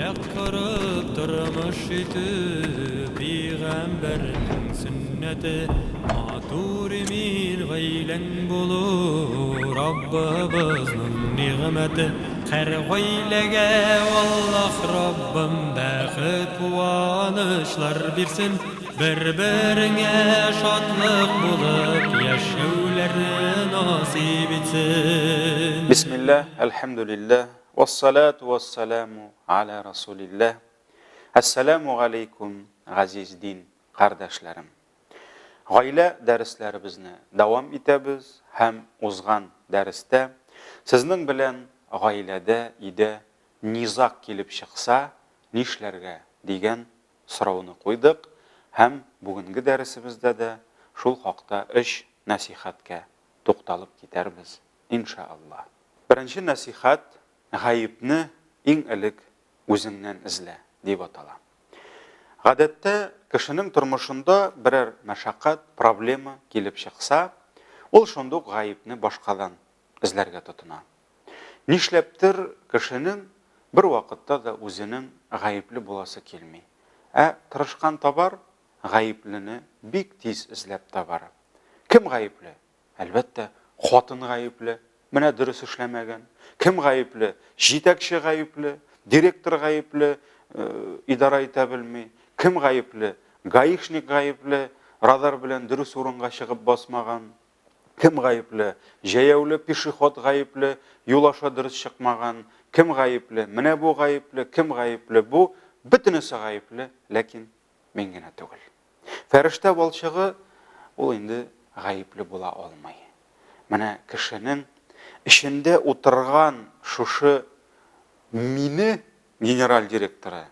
Ayak kırıp durmuş idi Peygamberinin sünneti Maturimin gaylen bulur Rabbimizning ni'meti Her gaylege vallah Rabbim baxit quvonishlar bersin Bir-birine şadlık bulup yaşavlarni nasip etsin Bismillah, elhamdülillah, vessalatu vesselamu ala Rasulillah. Assalamu alaikum aziz din kardeşlerim. Gayle derslerimizni davam etemiz. Hem uzgan derste sizning bilan gaylada ide nizaq kelib chiqsa, nishlarga degan so'rovni qo'ydik. Hem bugungi darsimizda da shul haqda ish nasihatga to'xtalib ketarmiz inshaalloh. Birinchi nasihat g'ayibni eng ilk o'zingdan izla deb ataladi. Odatda kishining turmushida biror mashaqqat, problema kelib chiqsa, ol shundoq g'ayibni boshqadan izlarga tutinadi. Nishlabdir kishining bir vaqtda da o'zining g'ayibli bo'lasi kelmay. Tirishqan tobar g'ayiblini bek tez izlab tobar. Kim g'ayibli? Albatta, xotin g'ayibli. Mana durust ishlamagan. Kim g'ayibli? Yetakchi g'ayibli, direktor g'ayibli, idora eta bilmay. Kim g'ayibli? Gaishnik g'ayibli, radar bilan durust o'ringa chiqib bosmagan. Kim g'ayibli? Jayavli peshixod g'ayibli, yo'lasha durust chiqmagan. Kim g'ayibli? Mana bu g'ayibli, kim g'ayibli? Bu bitinisi g'ayibli, lekin mengina tug'il. Farishta bo'lchig'i u endi g'ayibli bo'la olmay. Mana kishining ishinde o'tirgan shushi mini general direktori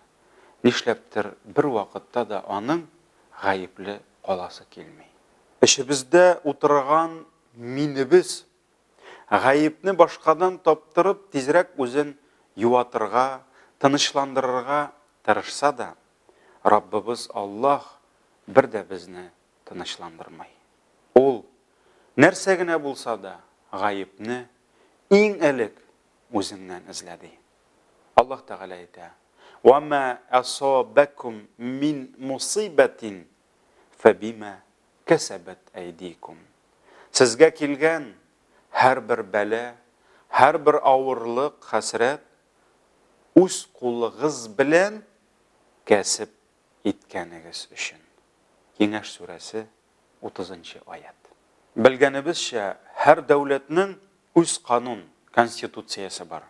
nishlabdir bir vaqtda da onun g'ayibli qolasi kelmay. Ishimizda o'tirgan minimiz g'ayibni boshqadan toptirib tezroq o'zin yuvatirga, tinchlantirarga tirishsa da Rabbimiz Alloh bir de bizni tinchlantirmay. Ol narsagina bo'lsa da g'ayibni eng ilk o'zingdan izladi. Alloh taolo aytadi: "Va ma asabakum min musibatin fabima kasabat aydikum." Sizga kelgan har bir bala, har bir og'irlik, hasrat o'z qo'lingiz bilan kasb etganingiz uchun. Kengash surasi 30-oyat. Bilganimizcha har davlatning o'z qonun, konstitutsiyasi bor.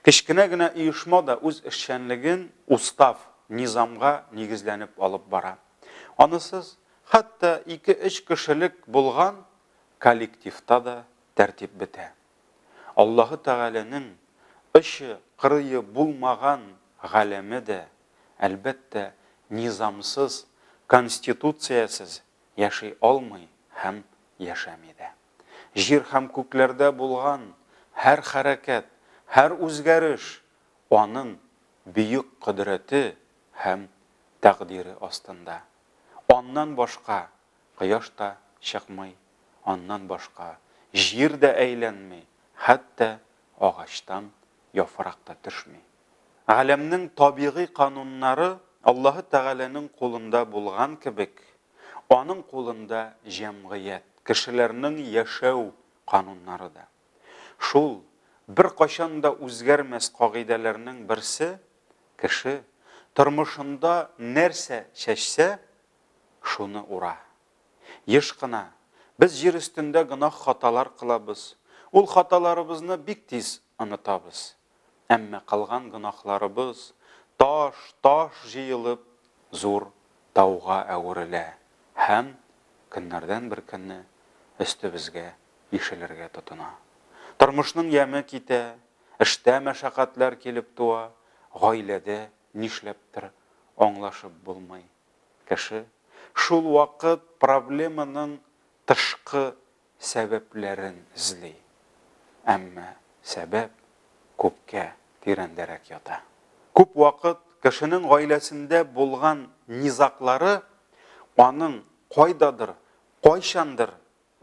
Kichkinagina uyushmada o'z ishchanligin ustav nizomga negizlanib olib boradi. Onisiz hatto 2-3 kishilik bo'lgan kollektivda da tartib bitadi. Alloh taolaning ishi qiryi bo'lmagan g'alamida albatta nizomsiz, konstitutsiyasiz yashay olmay ham yashamaydi. Yer ham ko'klarda bo'lgan har harakat, har o'zgarish onun buyuk qudrati ham taqdiri ostida. Ondan boshqa quyosh da chiqmay, ondan boshqa yer da aylanmay, hatto og'achdan yaproqda tushmay. Alamning tabiiy qonunlari Alloh taolaning qo'lida bo'lgan kibik, onun qo'lida jamiyat, kishilarning yashaw qonunlari da. Shul bir qachonda o'zgarmas qoidalarning birsi, kishi turmushida narsa chashsa, shuni ura. Yeshqina biz yer ustida gunoh xatolar qilamiz. Ul xatolarimizni bek tez unutamiz. Ammo qilgan gunohlarimiz tosh jiyilib zo'r tog'ga avrila. Ham kunlardan bir kunni ustimizga yeshilirga tutuna. Turmushning yami keta, ishda mashaqqatlar kelib tuva, oilada nishlabdir anglashib bo'lmay. Kishi shul vaqt problemaning tashqi sabablarini izlay. Ammo sabab ko'pga terandarak yota. Ko'p vaqt kishining oilasida bo'lgan nizaqlari onun qoydadir, qo'yshandir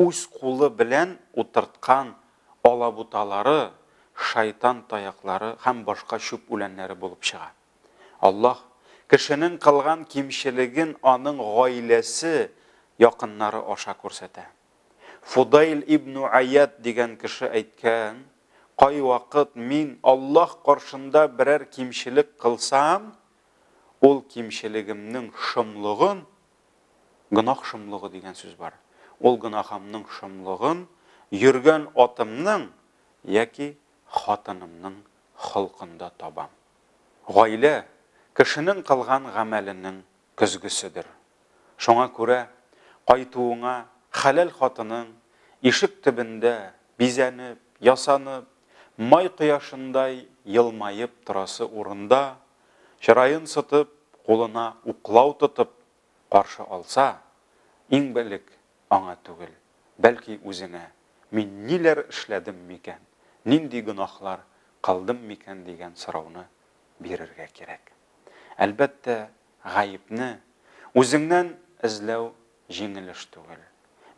o'z qo'li bilan o'tirtgan olabutalari, shayton tayoqlari ham boshqa shub ulanlari bo'lib chiqadi. Аллаһ кешенең кылган кимчелеген аның гаиләсе, якыннары аша күрсәтә. Фудайл ибн Аят дигән кеше әйткән, кай вакыт мин Аллаһ каршында берәр кимчелек кылсам, ул кимчелегемнең шомлыгын, гынах шомлыгы дигән сүз бар. Ул гынахымның шомлыгын йөргән атымның яки хатынымның хылкында табам. Гаилә кешенең кылган гамәленең көзгеседер. Шуңа күрә кайтуыңа хәләл хатының ишек төбендә бизәнеп, ясанып, май кояшындай йылмайып торасы урында, чырайын сытып, кулына уклау тотып каршы алса, иң бәлек аңа түгел, бәлки үзеңә мин ниләр эшләдем микән, нинди гынахлар кылдым микән дигән сорауны бирергә кирәк. Әлбәттә, гаепне үзеңнән эзләү җиңел эш түгел.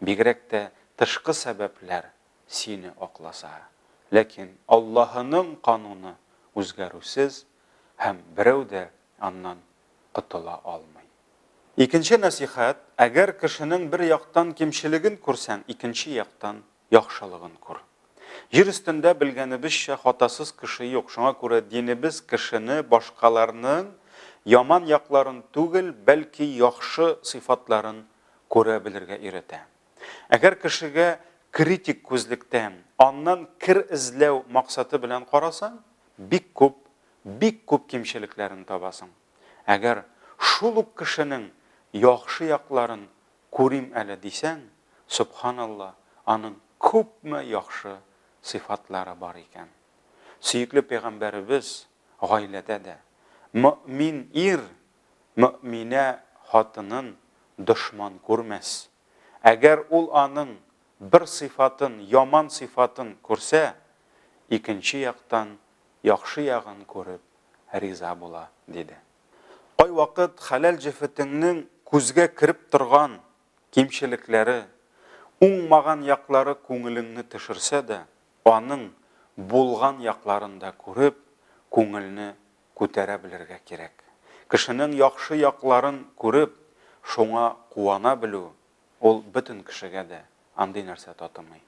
Бигрәк тә тышкы сәбәпләр сине акласа. Ләкин Аллаһының кануны үзгәрүсез һәм берәү дә аннан котыла алмый. Икенче насихат, әгәр кешенең бер яктан кимчелеген күрсәң, икенче яктан яхшылыгын күр. Җир өстендә белгәнебезчә хатасыз кеше юк. Шуңа күрә динебез кешене башкаларның яман якларын түгел, бәлки яхшы сыйфатларын күрә белергә өйрәтә. Әгәр кешегә критик күзлектән, аннан кир эзләү максаты белән карасаң, бик күп кимчелекләрен табасың. Әгәр шул ук кешенең яхшы якларын күрим әле дисәң, субханалла, аның күпме яхшы сыйфатлары бар икән. Сөекле пәйгамбәребез гаиләдә дә мөмин ир, мөминә хатынын дошман күрмәс. Әгәр ул аның бер сыйфатын, яман сыйфатын күрсә, икенче яктан яхшы ягын күреп риза була, диде. Кай вакыт хәләл җефетеңнең күзгә кирип торган кимчелекләре, уңмаган яклары күңелеңне төшерсә дә, аның булган якларын да күреп, күңелне күтәрә белергә кирәк. Кешенең яхшы якларын күреп, шуңа куана белү, ул бөтен кешегә дә андый нәрсә татымый.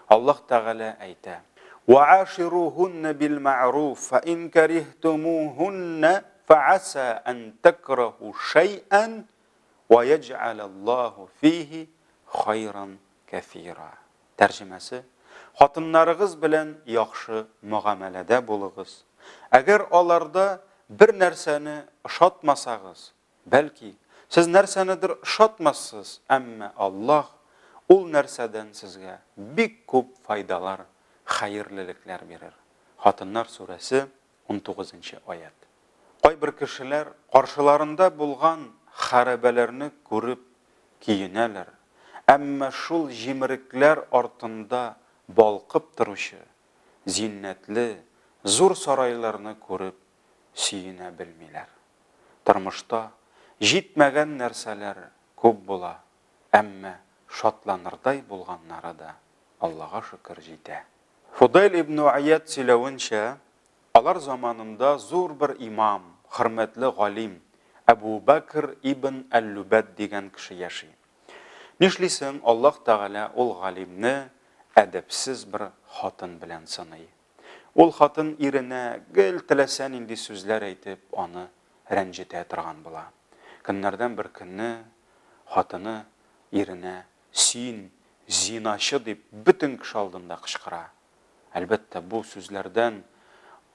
Аллаһ Тәгалә әйтә: "Ва'ашируһунна бил-ма'руф, фа-ин карихтумуһунна фa'аса ан такраху шай'ан ва ядж'алаллаһу фиһи хайран кафира." Тәрҗемәсе: хатыннарыгыз белән яхшы мөгамәләдә булыгыз. Әгәр аларда бер нәрсәне ошатмасагыз, бәлки сез нәрсәнедер ошатмассыз, әмма Аллаһ ул нәрсәдән сезгә бик күп файдалар, хәерлелекләр бирер. Хатыннар сүрәсе 19-нчы аят. Кайбер кешеләр каршыларында булган хәрабәләрне күреп киенәләр, әмма шул җимерекләр артында балкып торучы, зиннәтле, зур сарайларны күреп сөенә белмиләр. Тормышта җитмәгән нәрсәләр күп була, әмма шатланырдай булганнары да Аллаһка шөкер җитә. Фудайл ибн Аят сөйләвенчә, алар заманында зур бер имам, хөрмәтле галим Әбу Бәкр ибн Әл-Лубад дигән кеше яши. Нишлисең, Аллаһ Тәгалә ул галимне әдәпсез бер хатын белән сыный. Ул хатын иренә гел теләсә нинди сүзләр әйтеп, аны рәнҗетә торган була. Көннәрдән бер көнне хатыны иренә: "Син зиначы" дип бөтен кеше алдында кычкыра. Әлбәттә, бу сүзләрдән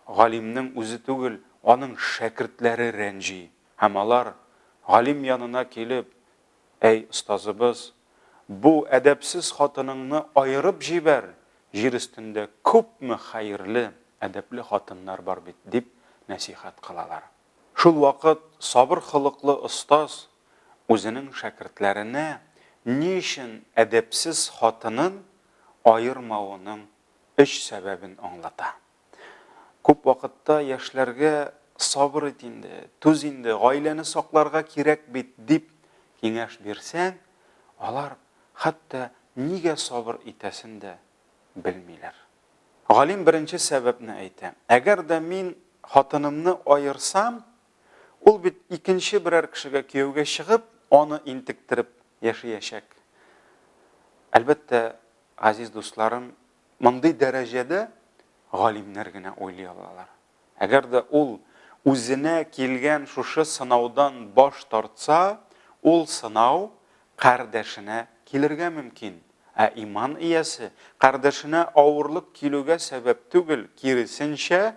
галимнең үзе түгел, аның шәкертләре рәнҗи. Һәм алар галим янына килеп: "Әй остазыбыз, бу әдәпсез хатыныңны айырып җибәр. Җир өстендә күпме хәерле, әдәпле хатыннар бар бит", дип насихат кылалар. Шул вакыт сабыр хылыклы остаз үзенең шәкертләренә ни өчен әдәпсез хатынын айырмавының эш сәбәбен аңлата. Күп вакытта яшьләргә сабыр ит инде, түз инде, гаиләне сакларга кирәк бит дип киңәш бирсәң, алар хәтта нигә сабыр итәсен дә белмиләр. Галим беренче сәбәпне әйтә: "Әгәр дә мин хатынымны айырсам, ул бит икенче берәр кешегә кияүгә чыгып, аны интектереп яшәячәк. Әлбәттә, газиз дусларым, мондый дәрәҗәдә галимнәр генә уйлый алалар. Әгәр дә ул үзенә килгән шушы сынаудан баш тартса, ул сынау кардәшенә килергә мөмкин. Ә иман иясе кардәшенә авырлык килүгә сәбәп түгел, киресенчә,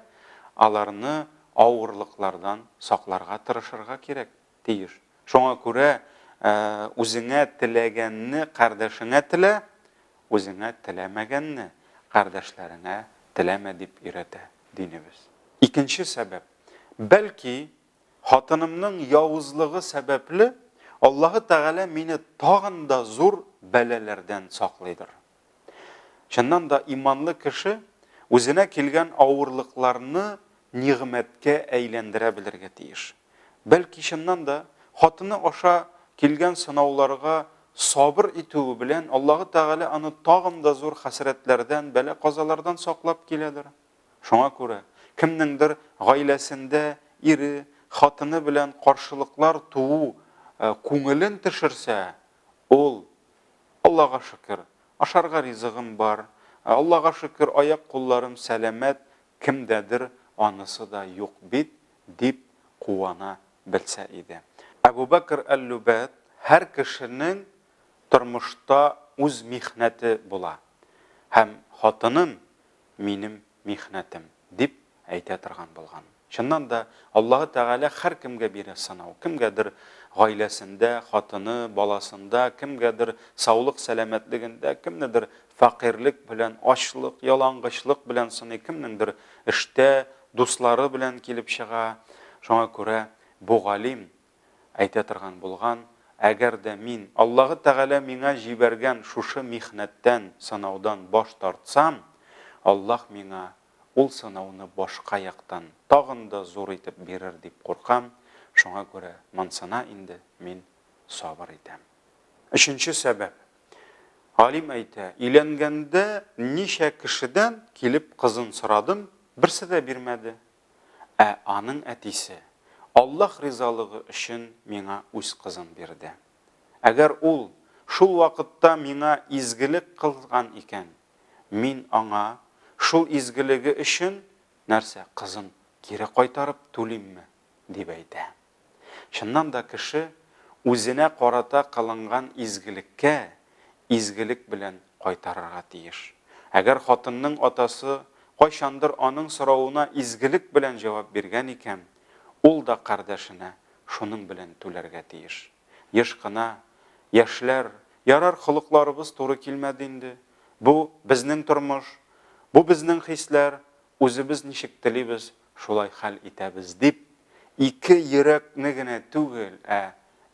аларны авырлыклардан сакларга тырышырга кирәк, тиеш. Шуңа күрә үзеңә теләгәнне кардәшеңә телә, үзеңә теләмәгәнне кардәшләреңә теләмә дип өйрәтә динебез. Икенче сәбәп, бәлки хатынымның явызлыгы сәбәпле Аллаһы Тәгалә мине тагын да зур бәләләрдән саклыйдыр. Чыннан да иманлы кеше үзенә килгән авырлыкларны нигъмәткә әйләндерә белергә тиеш. Бәлки чыннан да хатыны аша килгән сынауларга сабыр итүе белән Аллаһы Тәгалә аны тагын да зур хәсрәтләрдән, бәла-казалардан саклап киләдер. Шуңа күрә кемнеңдер гаиләсендә ире, хатыны белән каршылыклар туу күңелен төшерсә, ул Аллаһка шөкер, ашарга ризыгым бар, Аллаһка шөкер, аяк-кулларым сәламәт, кемдәдер анысы да юк бит дип куана белсә иде. Әбу Бәкр әл-Лүбәт һәр кешенең тормышта үз михнәте була. Һәм хатыным минем михнәтем дип әйтә торган булган. Чыннан да Аллаһы Тәгалә һәр кемгә бирә сынау. Кемгәдер гаиләсендә, хатыны, баласында, кемгәдер саулык сәламәтлегендә, кемнедер фақирлек белән, ачлык, ялангычлык белән сыный, кемнеңдер эштә, дуслары белән килеп чыга. Шуңа күрә бу галим әйтә торган булган, әгәр дә мин Аллаһы Тәгалә миңа җибәргән шушы михнәттән, сынаудан баш тартсам, Аллаһ миңа ул сынауны башка яктан тагын да зур итеп бирер дип куркам. Шуңа күрә мансына инде мин сабыр итәм. Өченче сәбәп. Алим әйтә, иләнгәндә ничә кешедән килеп кызын сорадым, берсе дә бирмәде. Ә аның әтисе Аллаһ ризалыгы өчен миңа үз кызын бирде. Әгәр ул шул вакытта миңа изгелек кылган икән, мин аңа шул изгелеге өчен нәрсә, кызын кире кайтарып түлимме дип әйтә. Чыннан да кеше үзенә карата кылынган изгелеккә изгелек белән кайтарырга тиеш. Әгәр хатынның атасы кайчандыр аның сорауына изгелек белән җавап биргән икән, ул да кардәшенә шуның белән түләргә тиеш. Еш кына яшьләр, ярар холыкларыбыз туры килмәде инде. Бу безнең тормыш, бу безнең хисләр, үзебез ничек телибез, шулай хәл итәбез дип, ике йөрәкне генә түгел,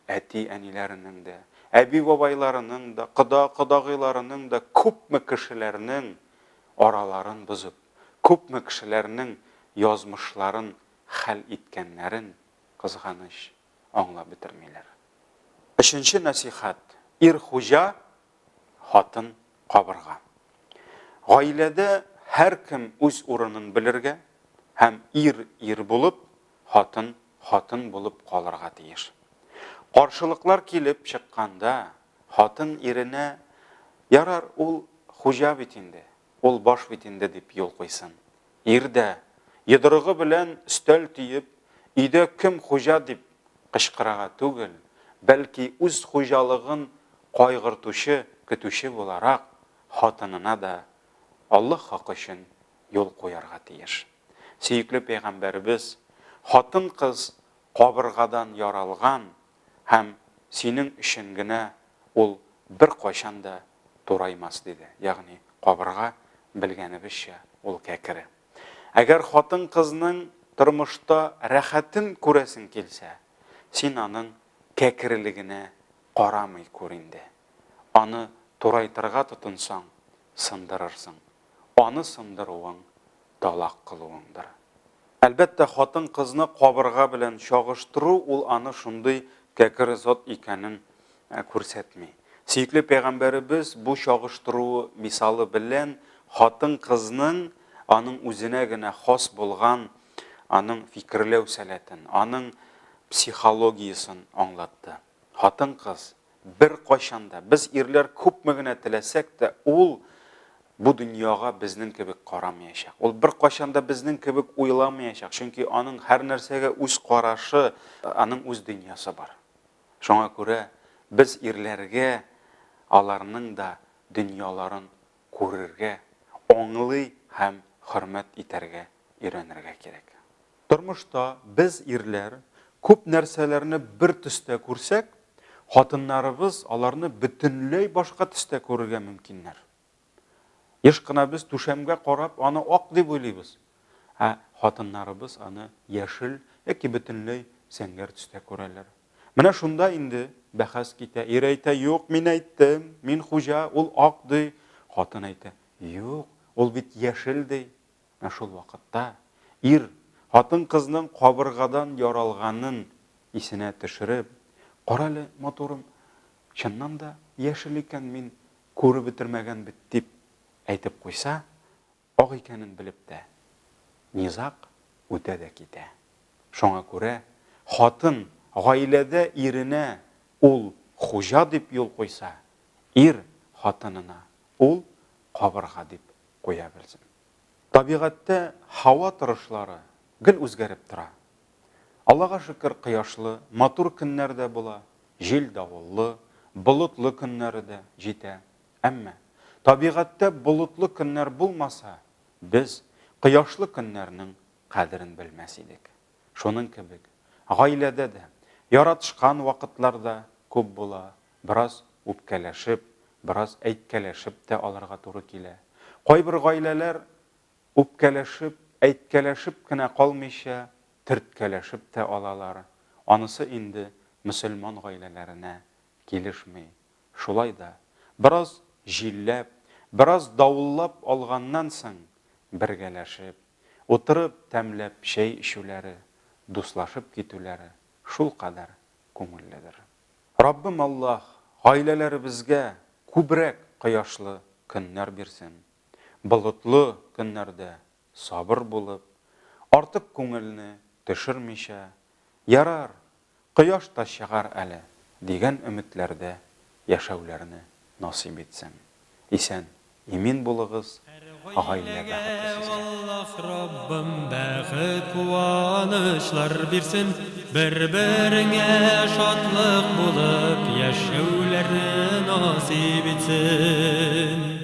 әти-әниләренең дә, әби-бабайларының да, кода-кодагыйларының да күпме кешеләрнең араларын бозып, күпме кешеләрнең язмышларын хәл иткәннәрен кызганыч аңлап бетермиләр. Өченче насихат. Ир хуҗа, хатын кабырга. Гаиләдә һәр кем үз урынын белергә һәм ир булып, хатын булып калырга тиеш. Каршылыклар килеп чыкканда, хатын иренә ярар ул хуҗа бит инде, ул баш бит инде дип юл куйсын. Ир дә йодрыгы белән өстәл тиеп, өйдә кем хуҗа дип кычкырага түгел, бәлки үз хуҗалыгын кайгыртучы, көтүче буларак, хатынына да Аллаһ хакы өчен юл куярга тиеш. Сөйүкле пәйгамбәрбез, хатын кыз кабыргадан яралган һәм синең өчен генә ул бер кайчан да тураймас диде. Ягъни кабырга белгәнебезчә ул кәкере. Әгәр хатын кызның тормышта рәхәтен күрәсең килсә, син аның кәкерелегенә карамый күр инде. Аны турайтырга тотынсаң, сындырырсың. Аны сындыруың талак кылуыңдыр. Әлбәттә, хатын кызны кабырга белән чагыштыру ул аны шундый кәкере зат икәнен күрсәтми. Сөйүкле пәйгамбәрбез бу чагыштыру мисалы белән хатын кызның аның үзенә генә хас булган аның фикерләү сәләтен, аның психологиясын аңлатты. Хатын-кыз bir кайшанда biz ирләр күпме генә теләсәк тә, ул бу дөньяга безнең кебек карамаячак. Ул bir кайшанда безнең кебек уйламаячак, чөнки аның һәр нәрсәгә үз карашы, аның үз дөньясы бар. Шуңа күрә biz ирләргә аларның да дөньяларын күрергә, аңлый һәм хөрмәт итәргә өйрәнергә кирәк. Тормышта biz ирләр күп нәрсәләрне бер төстә күрсәк, хатыннарыбыз аларны бөтенләй башка төстә күрергә мөмкиннәр. Еш кына без түшәмгә карап, аны ак дип уйлыйбыз. Хатыннарыбыз аны яшел яки бөтенләй зәңгәр төстә күрәләр. Менә шунда инде бәхәс китә. Ир әйтә, юк, мин әйттем, мин хуҗа, ул ак ди. Хатын әйтә, юк, ул бит яшел ди. Менә шул вакытта ир хатын-кызның кабыргадан яралганын исенә төшереп, каралы моторым, чыннан да яшел икән, мин күреп бетермәгән бит дип әйтеп куйса, ак икәнен белеп тә, низак үтә дә китә. Шуңа күрә хатын гаиләдә иренә ул хуҗа дип юл куйса, ир хатынына ул кабырга дип куя белсен. Табигатьтә һава торышлары гел үзгәреп тора. Аллага шөкер, кыяшлы, матур көннәр дә була, җил давыллы, болытлы көннәр дә җитә. Әмма табигатьтә болытлы көннәр булмаса, без кыяшлы көннәрнең кадерен белмәс идек. Шуның кебек, гаиләдә дә яратышкан вакытларда күп була, бераз үпкәләшеп, бераз әйткәләшеп тә аларга туры килә. Кайбер гаиләләр үпкәләшеп, әйткәләшеп кенә калмыйча, төрткәләшеп тә алалар. Анысы инде мөселман гаиләләренә килешми. Шулай да бераз җилләп, бераз давыллап алганнан соң бергәләшеп, утырып тәмләп чәй ишүләре, дуслашып китүләре шул кадәр күңелледер. Раббым Аллаһ гаиләләребезгә күбрәк кыяшлы көннәр бирсен. Болытлы көннәрдә сабыр булып, артык күңелне төшермичә, ярар, кояш та чыгар әле дигән өметләрдә яшәүләрне насыйп итсен. Исән, имин булыгыз, гаиләгә Аллаһ Раббым бәхет куанышлар бирсен, бер-береңә шатлык булып яшәүләрне насыйп итсен.